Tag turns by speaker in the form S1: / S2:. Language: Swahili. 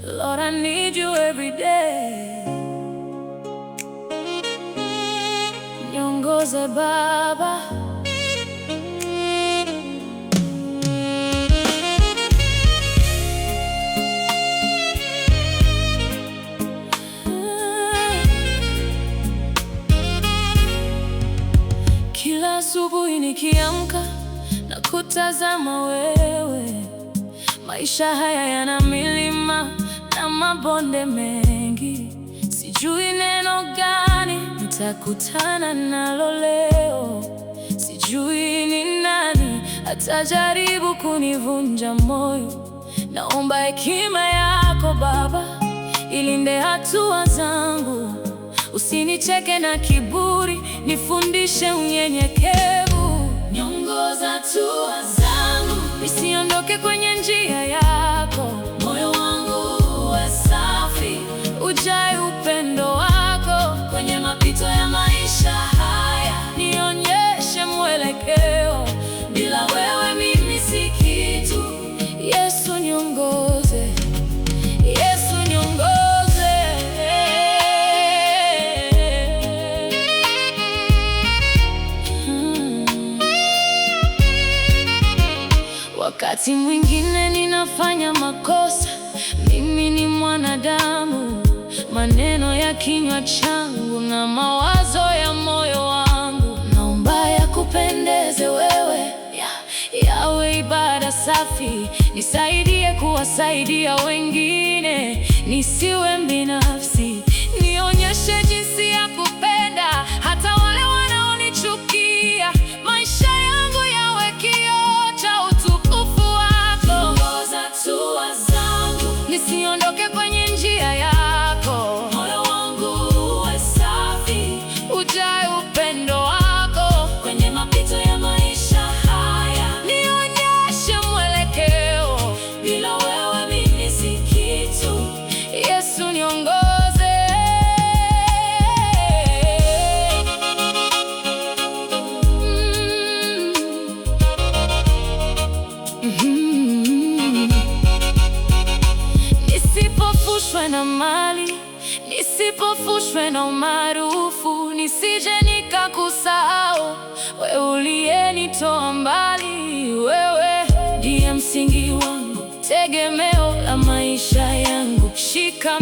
S1: Lord, I need you every day. Niongoze Baba. Kila asubuhi nikiamka na kutazama wewe, maisha haya yana milima na mabonde mengi. Sijui neno gani nitakutana nalo leo, sijui ni nani atajaribu kunivunja moyo. Naomba hekima yako Baba, ilinde hatua zangu. Usinicheke na kiburi, nifundishe unyenyekevu. Niongoza hatua zangu, nisiondoke kwenye njia yako. Moyo wangu uwe safi, ujae upendo wako. Kwenye mapito ya maisha haya, nionyeshe mwelekeo. Bila wewe mimi si kitu. Yesu niongoze, Yesu niongoze. Wakati mwingine ninafanya makosa, mimi ni mwanadamu. Maneno ya kinywa changu na mawazo ya moyo wangu, naomba yakupendeze wewe, yawe ibada safi. Nisaidie kuwasaidia wengine, nisiwe binafsi. Nionyeshe jinsi ya kupenda hata wale wanaonichukia. Maisha yangu yawe kioo cha utukufu wako. Ongoza hatua zangu, nisiondoke kwenye njia yako. Moyo wangu uwe safi, ujae upendo wako. Kwenye mapito ya maisha haya, nionyeshe mwelekeo. Bila wewe mimi si kitu. Yesu niongoze. Nisipofushwe na mali, nisipofushwe na umaarufu, nisije nikakusahau wewe uliyenitoa mbali. Wewe ndiye msingi wangu, tegemeo la maisha yangu. Shika